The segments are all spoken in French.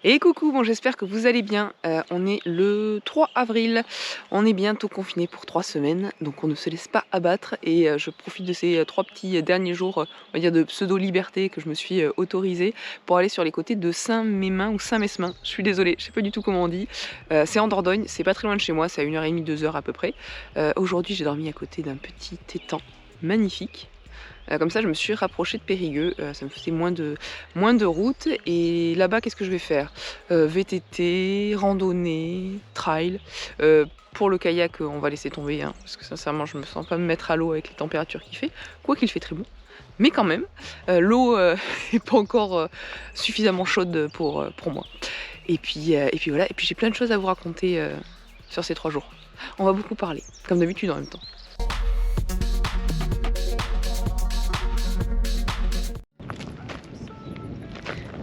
Et coucou, bon j'espère que vous allez bien. On est le 3 avril, on est bientôt confiné pour 3 semaines, donc on ne se laisse pas abattre et je profite de ces 3 petits derniers jours, on va dire de pseudo-liberté que je me suis autorisée pour aller sur les côtés de Saint-Mesmin ou Saint-Mesmin. Je suis désolée, je sais pas du tout comment on dit. C'est en Dordogne, c'est pas très loin de chez moi, c'est à 1h30, 2h à peu près. Aujourd'hui j'ai dormi à côté d'un petit étang magnifique. Comme ça, je me suis rapprochée de Périgueux, ça me faisait moins de route. Et là-bas, qu'est-ce que je vais faire? VTT, randonnée, trail. Pour le kayak, on va laisser tomber, hein, parce que sincèrement, je me sens pas me mettre à l'eau avec les températures qu'il fait. Quoi qu'il fait très bon, mais quand même, l'eau est pas encore suffisamment chaude pour moi. Et puis voilà, et puis j'ai plein de choses à vous raconter sur ces 3 jours. On va beaucoup parler, comme d'habitude en même temps.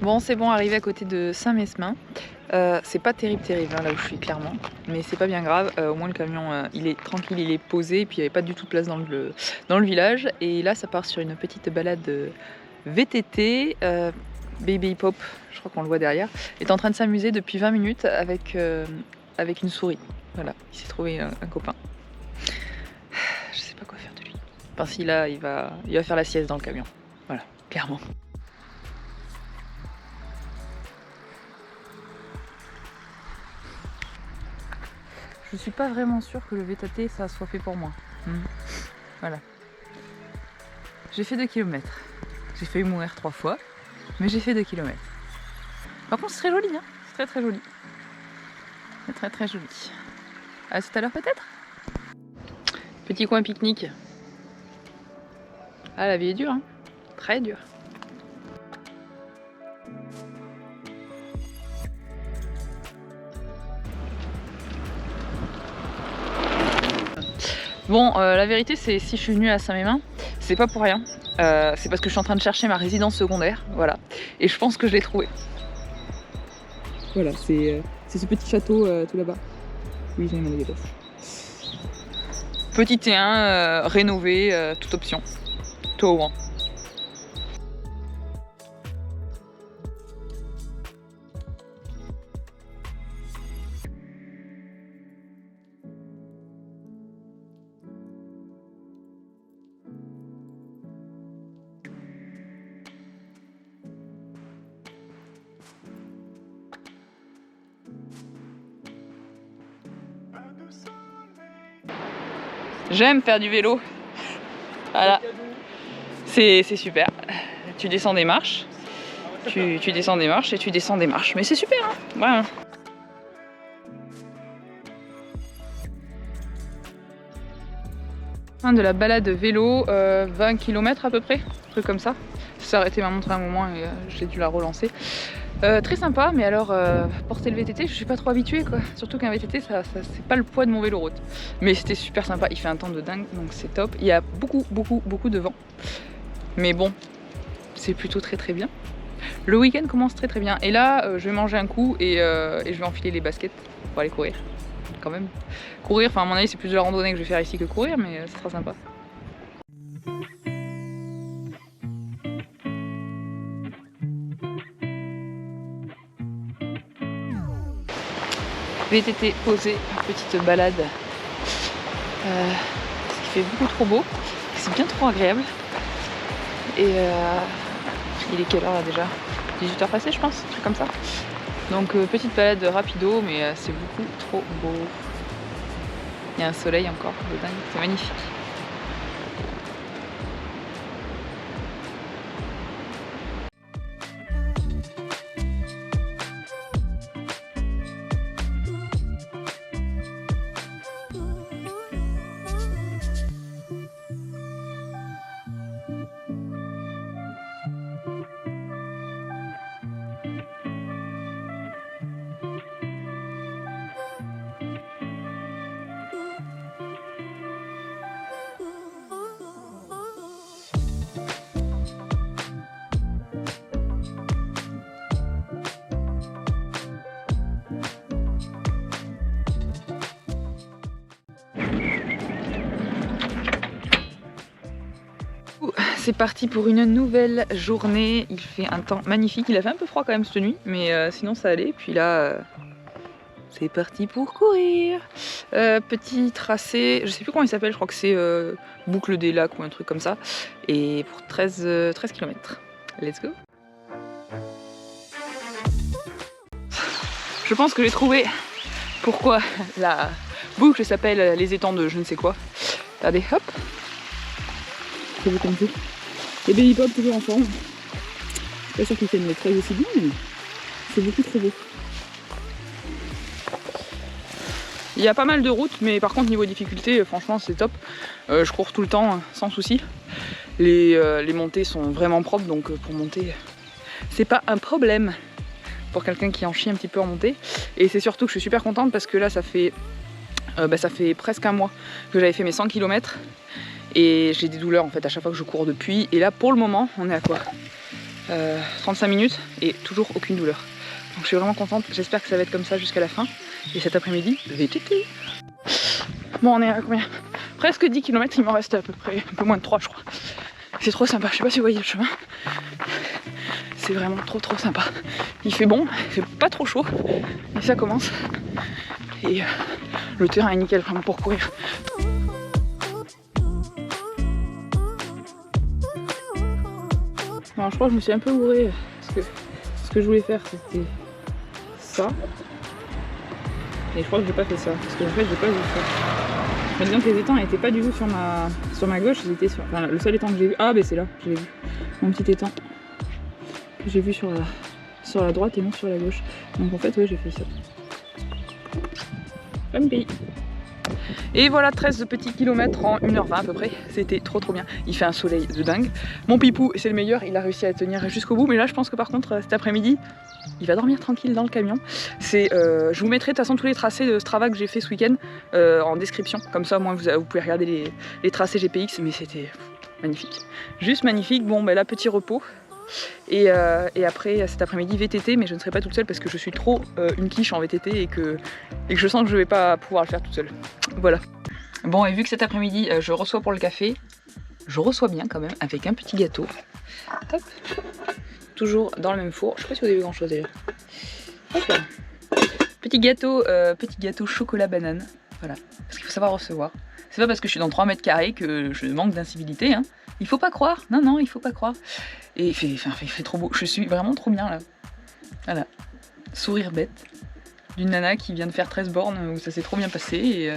Bon, c'est bon, arrivé à côté de Saint-Mesmin. C'est pas terrible hein, là où je suis clairement, mais c'est pas bien grave. Au moins le camion il est tranquille, il est posé, et puis il n'y avait pas du tout de place dans le village. Et là ça part sur une petite balade VTT. Baby Pop, je crois qu'on le voit derrière, est en train de s'amuser depuis 20 minutes avec une souris. Voilà, il s'est trouvé un copain. Je sais pas quoi faire de lui. Enfin si, là il va faire la sieste dans le camion. Voilà, clairement. Je suis pas vraiment sûre que le VTT ça soit fait pour moi. Voilà. J'ai fait 2 km. J'ai failli mourir 3 fois, mais j'ai fait 2 km. Par contre c'est très joli, hein. C'est très très joli. C'est très très joli. À tout à l'heure peut-être. Petit coin pique-nique. Ah, la vie est dure, hein. Très dure. Bon, la vérité c'est si je suis venue à Saint-Mesmin, c'est pas pour rien. C'est parce que je suis en train de chercher ma résidence secondaire, voilà. Et je pense que je l'ai trouvée. Voilà, c'est ce petit château tout là-bas. Oui, j'ai mon gâteau. Petit T1, rénové, toute option. Tout au moins. J'aime faire du vélo. Voilà. C'est super. Tu descends des marches. Tu descends des marches et tu descends des marches. Mais c'est super, hein. Voilà. De la balade vélo, 20 km à peu près, un truc comme ça. Ça s'est arrêté ma montre à un moment et j'ai dû la relancer. Très sympa, mais alors porter le VTT, je suis pas trop habituée quoi. Surtout qu'un VTT, ça c'est pas le poids de mon vélo route. Mais c'était super sympa, il fait un temps de dingue, donc c'est top. Il y a beaucoup de vent. Mais bon, c'est plutôt très très bien. Le week-end commence très très bien. Et là, je vais manger un coup et je vais enfiler les baskets pour aller courir. Quand même. Courir, enfin à mon avis c'est plus de la randonnée que je vais faire ici que courir, mais c'est très sympa. VTT posé, petite balade. Ce qui fait beaucoup trop beau, c'est bien trop agréable. Et il est quelle heure là déjà? 18h passées je pense, un truc comme ça. Donc petite balade rapido, mais c'est beaucoup trop beau. Il y a un soleil encore de dingue, c'est magnifique. C'est parti pour une nouvelle journée. Il fait un temps magnifique. Il a fait un peu froid quand même cette nuit, mais sinon ça allait. Puis là, c'est parti pour courir. Petit tracé, je sais plus comment il s'appelle, je crois que c'est Boucle des Lacs ou un truc comme ça. Et pour 13 km. Let's go. Je pense que j'ai trouvé pourquoi la boucle s'appelle les étangs de je ne sais quoi. Regardez, hop. C'est beau comme tout. Et Baby Pop toujours en forme. Je suis pas sûre qu'il tienne les trails aussi bien, mais c'est beaucoup trop beau. Il y a pas mal de routes, mais par contre niveau difficulté, franchement c'est top. Je cours tout le temps sans souci. Les montées sont vraiment propres, donc pour monter, c'est pas un problème pour quelqu'un qui en chie un petit peu en montée. Et c'est surtout que je suis super contente parce que là ça fait presque un mois que j'avais fait mes 100 km et j'ai des douleurs en fait à chaque fois que je cours depuis. Et là pour le moment on est à quoi 35 minutes et toujours aucune douleur. Donc je suis vraiment contente, j'espère que ça va être comme ça jusqu'à la fin. Et cet après-midi, VTT. Bon, on est à combien? Presque 10 km, il m'en reste à peu près un peu moins de 3 je crois. C'est trop sympa, je sais pas si vous voyez le chemin. C'est vraiment trop sympa. Il fait bon, il fait pas trop chaud, et ça commence. Et le terrain est nickel vraiment pour courir. Alors je crois que je me suis un peu gourée parce que ce que je voulais faire c'était ça. Et je crois que j'ai pas fait ça, parce qu'en fait j'ai pas vu ça. Mais disons que les étangs n'étaient pas du tout sur ma gauche, ils étaient sur. Enfin le seul étang que j'ai vu. Ah ben c'est là, je l'ai vu. Mon petit étang. Que j'ai vu sur la droite et non sur la gauche. Donc en fait ouais j'ai fait ça. Comme pays. Et voilà 13 petits kilomètres en 1h20 à peu près, c'était trop bien. Il fait un soleil de dingue. Mon pipou, c'est le meilleur, il a réussi à tenir jusqu'au bout. Mais là je pense que par contre cet après-midi, il va dormir tranquille dans le camion. Je vous mettrai de toute façon tous les tracés de Strava que j'ai fait ce week-end en description. Comme ça au moins vous pouvez regarder les tracés GPX, mais c'était magnifique. Juste magnifique. Bon ben là petit repos. Et après cet après-midi VTT, mais je ne serai pas toute seule parce que je suis trop une quiche en VTT et que je sens que je vais pas pouvoir le faire toute seule. Voilà. Bon, et vu que cet après-midi je reçois pour le café, je reçois bien quand même avec un petit gâteau. Hop. Toujours dans le même four. Je sais pas si vous avez vu grand chose déjà. Hop là. Petit gâteau chocolat banane. Voilà. Parce qu'il faut savoir recevoir. C'est pas parce que je suis dans 3 mètres carrés que je manque d'incivilité, hein. Il faut pas croire. Non, il faut pas croire. Et il fait trop beau. Je suis vraiment trop bien là. Voilà. Sourire bête d'une nana qui vient de faire 13 bornes où ça s'est trop bien passé. Et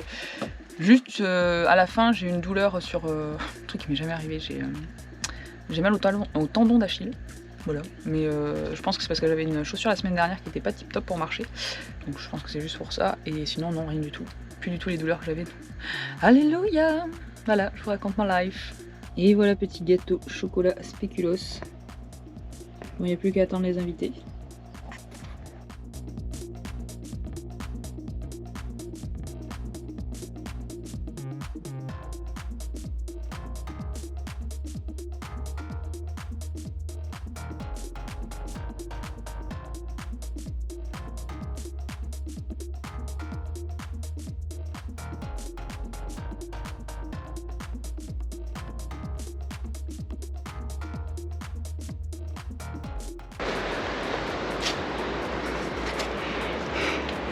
juste à la fin, j'ai une douleur sur un truc qui m'est jamais arrivé. J'ai mal au tendon d'Achille. Voilà. Mais je pense que c'est parce que j'avais une chaussure la semaine dernière qui était pas tip top pour marcher. Donc je pense que c'est juste pour ça. Et sinon, non, rien du tout. Plus du tout les douleurs que j'avais. Alléluia. Voilà, je vous raconte ma life. Et voilà, petit gâteau chocolat spéculoos. Bon, il n'y a plus qu'à attendre les invités.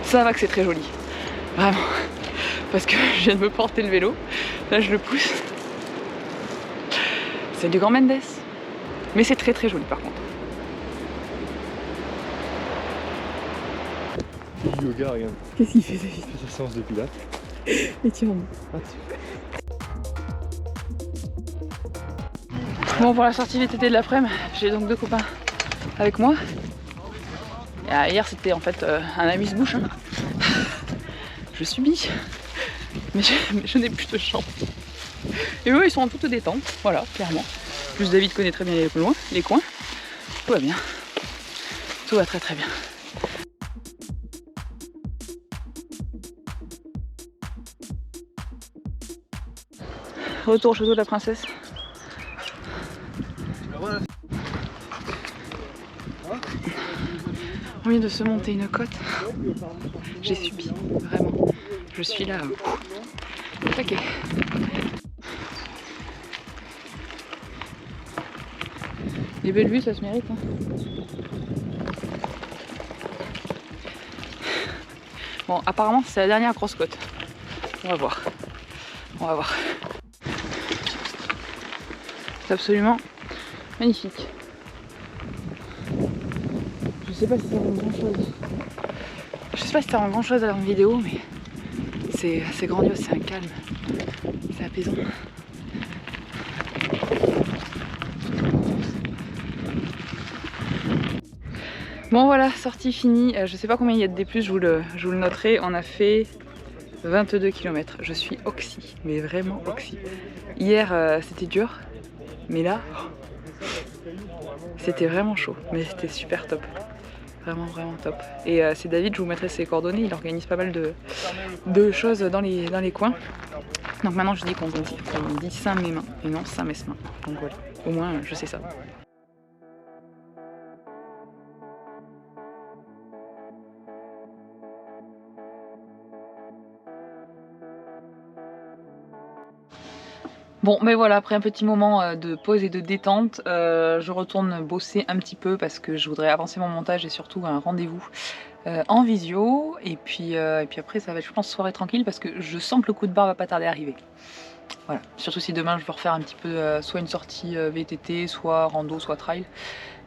Ça va que c'est très joli, vraiment, parce que je viens de me porter le vélo, là je le pousse, c'est du Grand Mendes, mais c'est très joli par contre. Du yoga, regarde. Qu'est-ce qu'il fait David? Il fait sa séance de pilates. Et tu en Ah, Bon, pour la sortie VTT de l'après-midi, j'ai donc 2 copains avec moi. Et hier c'était en fait un amuse-bouche. Hein. Je subis, mais je n'ai plus de chance. Et eux ils sont en toute détente, voilà, clairement. Plus David connaît très bien les coins. Tout va bien. Tout va très bien. Retour au château de la princesse. On vient de se monter une côte. J'ai subi, vraiment. Je suis là. Ok. Les belles vues, ça se mérite. Hein. Bon, apparemment, c'est la dernière grosse côte. On va voir. On va voir. C'est absolument magnifique. Je sais pas si ça rend grand chose. Je sais pas si ça rend grand chose à la vidéo, mais c'est grandiose, c'est un calme. C'est apaisant. Bon voilà, sortie finie. Je sais pas combien il y a de D+, je vous le noterai. On a fait 22 km. Je suis oxy, mais vraiment oxy. Hier c'était dur, mais là c'était vraiment chaud, mais c'était super top. Vraiment top. Et c'est David, je vous mettrai ses coordonnées, il organise pas mal de choses dans les coins. Donc maintenant je dis qu'on dit Saint-Mesmin et non Saint-Mesmin. Donc voilà, au moins je sais ça. Bon, mais voilà, après un petit moment de pause et de détente, je retourne bosser un petit peu parce que je voudrais avancer mon montage et surtout un rendez-vous en visio. Et puis après, ça va être, je pense, soirée tranquille parce que je sens que le coup de barre va pas tarder à arriver. Voilà, surtout si demain je veux refaire un petit peu soit une sortie VTT, soit rando, soit trail.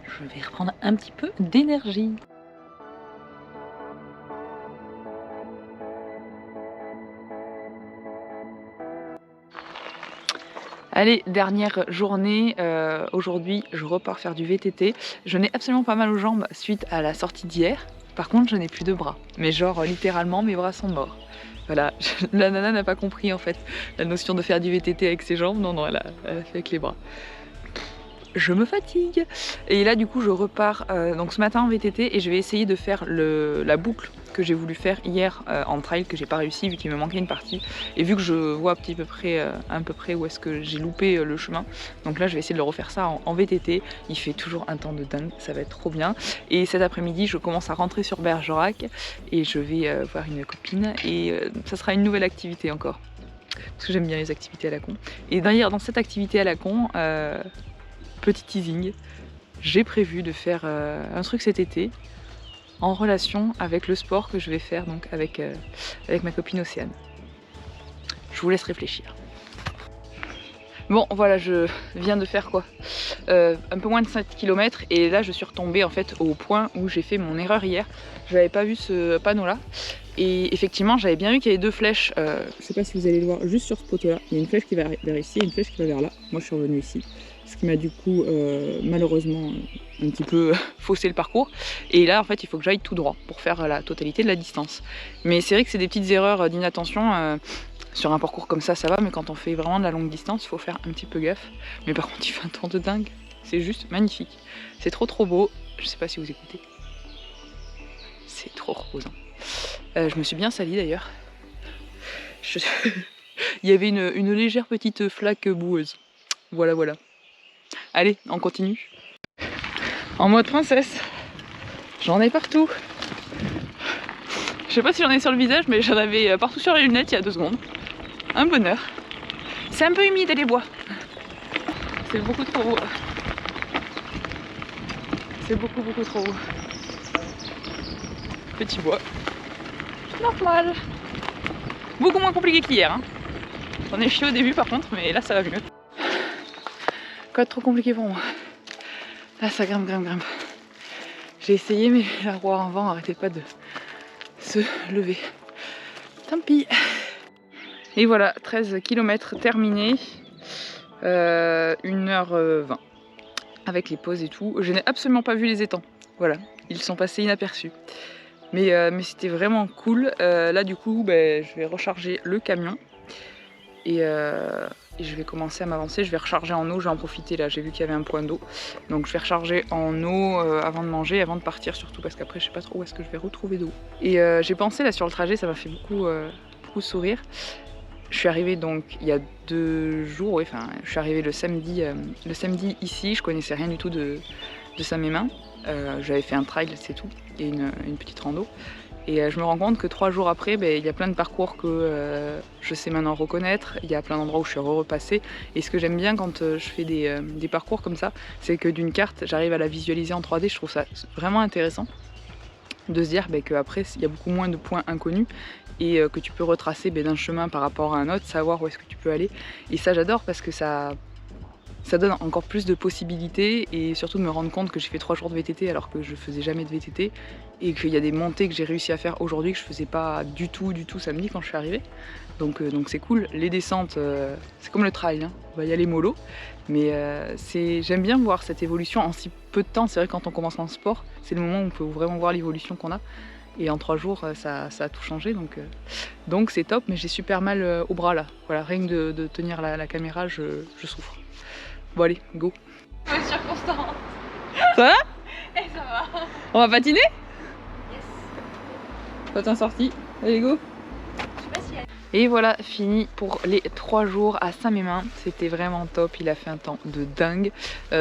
Je vais reprendre un petit peu d'énergie. Allez, dernière journée, aujourd'hui je repars faire du VTT. Je n'ai absolument pas mal aux jambes suite à la sortie d'hier. Par contre je n'ai plus de bras, mais genre littéralement mes bras sont morts. Voilà, la nana n'a pas compris en fait la notion de faire du VTT avec ses jambes, non, elle a fait avec les bras. Je me fatigue. Et là du coup je repars donc ce matin en VTT et je vais essayer de faire la boucle que j'ai voulu faire hier en trail, que j'ai pas réussi vu qu'il me manquait une partie. Et vu que je vois à peu près où est-ce que j'ai loupé le chemin, donc là je vais essayer de le refaire ça en VTT. Il fait toujours un temps de dingue, ça va être trop bien. Et cet après-midi je commence à rentrer sur Bergerac et je vais voir une copine et ça sera une nouvelle activité encore. Parce que j'aime bien les activités à la con. Et d'ailleurs dans cette activité à la con, petit teasing, j'ai prévu de faire un truc cet été en relation avec le sport que je vais faire donc avec ma copine Océane. Je vous laisse réfléchir. Bon voilà, je viens de faire quoi un peu moins de 7 km et là je suis retombée en fait au point où j'ai fait mon erreur hier. Je n'avais pas vu ce panneau là et effectivement j'avais bien vu qu'il y avait deux flèches, je sais pas si vous allez le voir juste sur ce poteau là, il y a une flèche qui va vers ici et une flèche qui va vers là. Moi je suis revenue ici, ce qui m'a du coup malheureusement un petit peu faussé le parcours et là en fait il faut que j'aille tout droit pour faire la totalité de la distance. Mais c'est vrai que c'est des petites erreurs d'inattention. Sur un parcours comme ça va, mais quand on fait vraiment de la longue distance, il faut faire un petit peu gaffe. Mais par contre, il fait un temps de dingue. C'est juste magnifique. C'est trop beau. Je sais pas si vous écoutez. C'est trop reposant. Je me suis bien salie d'ailleurs. Il y avait une légère petite flaque boueuse. Voilà. Allez, on continue. En mode princesse. J'en ai partout. Je sais pas si j'en ai sur le visage, mais j'en avais partout sur les lunettes il y a 2 secondes. Un bonheur. C'est un peu humide les bois. C'est beaucoup trop haut. C'est beaucoup trop haut. Petit bois. Normal. Beaucoup moins compliqué qu'hier. Hein. J'en ai chié au début par contre, mais là ça va mieux. Quoi de trop compliqué pour moi. Là ça grimpe. J'ai essayé mais la roue en vent n'arrêtait pas de se lever. Tant pis. Et voilà, 13 km terminés, 1h20 avec les pauses et tout. Je n'ai absolument pas vu les étangs, voilà, ils sont passés inaperçus. Mais c'était vraiment cool. Là du coup, je vais recharger le camion et je vais commencer à m'avancer. Je vais recharger en eau, je vais en profiter là, j'ai vu qu'il y avait un point d'eau. Donc je vais recharger en eau avant de manger, avant de partir surtout parce qu'après je sais pas trop où est-ce que je vais retrouver d'eau. Et j'ai pensé là sur le trajet, ça m'a fait beaucoup sourire. Je suis arrivée donc il y a 2 jours, je suis arrivée le samedi ici, je connaissais rien du tout de Saint-Mesmin. J'avais fait un trail, c'est tout, et une petite rando. Et je me rends compte que 3 jours après, il y a plein de parcours que je sais maintenant reconnaître, il y a plein d'endroits où je suis repassée. Et ce que j'aime bien quand je fais des parcours comme ça, c'est que d'une carte, j'arrive à la visualiser en 3D, je trouve ça vraiment intéressant de se dire qu'après, il y a beaucoup moins de points inconnus et que tu peux retracer d'un chemin par rapport à un autre, savoir où est-ce que tu peux aller. Et ça, j'adore parce que ça donne encore plus de possibilités et surtout de me rendre compte que j'ai fait 3 jours de VTT alors que je faisais jamais de VTT et qu'il y a des montées que j'ai réussi à faire aujourd'hui que je faisais pas du tout samedi quand je suis arrivée. Donc c'est cool. Les descentes, c'est comme le trail, hein. On va y aller mollo. Mais j'aime bien voir cette évolution en si peu de temps. C'est vrai que quand on commence en sport, c'est le moment où on peut vraiment voir l'évolution qu'on a. Et en 3 jours, ça a tout changé. Donc c'est top, mais j'ai super mal au bras là. Voilà, rien que de tenir la caméra, je souffre. Bon allez, go. Circonstance. Ça va? Et ça va. On va patiner? Yes. Toi t'es sorti. Allez go. Je sais pas si elle... Et voilà, fini pour les 3 jours à Saint-Mémin. C'était vraiment top, il a fait un temps de dingue.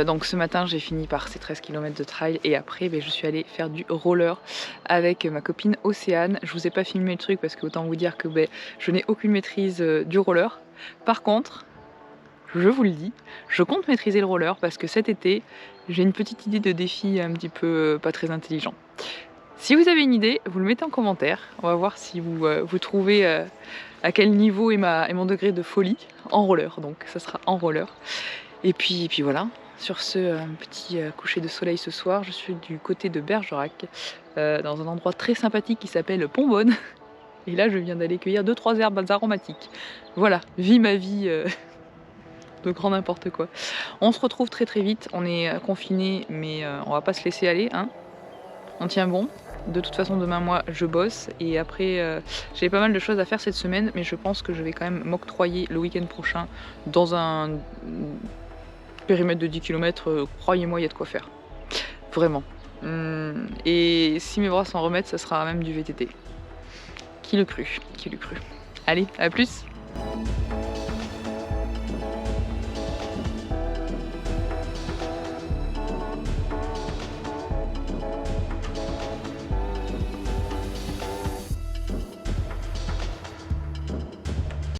Donc ce matin j'ai fini par ces 13 km de trail et après je suis allée faire du roller avec ma copine Océane. Je vous ai pas filmé le truc parce que autant vous dire que je n'ai aucune maîtrise du roller. Par contre, je vous le dis, je compte maîtriser le roller parce que cet été, j'ai une petite idée de défi un petit peu pas très intelligent. Si vous avez une idée, vous le mettez en commentaire. On va voir si vous trouvez à quel niveau est mon degré de folie en roller. Donc ça sera en roller. Et puis voilà, sur ce petit coucher de soleil ce soir, je suis du côté de Bergerac, dans un endroit très sympathique qui s'appelle Pombonne. Et là, je viens d'aller cueillir 2-3 herbes aromatiques. Voilà, vis ma vie... de grand n'importe quoi. On se retrouve très vite, on est confinés mais on va pas se laisser aller, hein. On tient bon. De toute façon demain moi je bosse et après j'ai pas mal de choses à faire cette semaine mais je pense que je vais quand même m'octroyer le week-end prochain dans un périmètre de 10 km, croyez-moi il y a de quoi faire. Vraiment. Et si mes bras s'en remettent ça sera même du VTT. Qui le cru? Allez, à plus.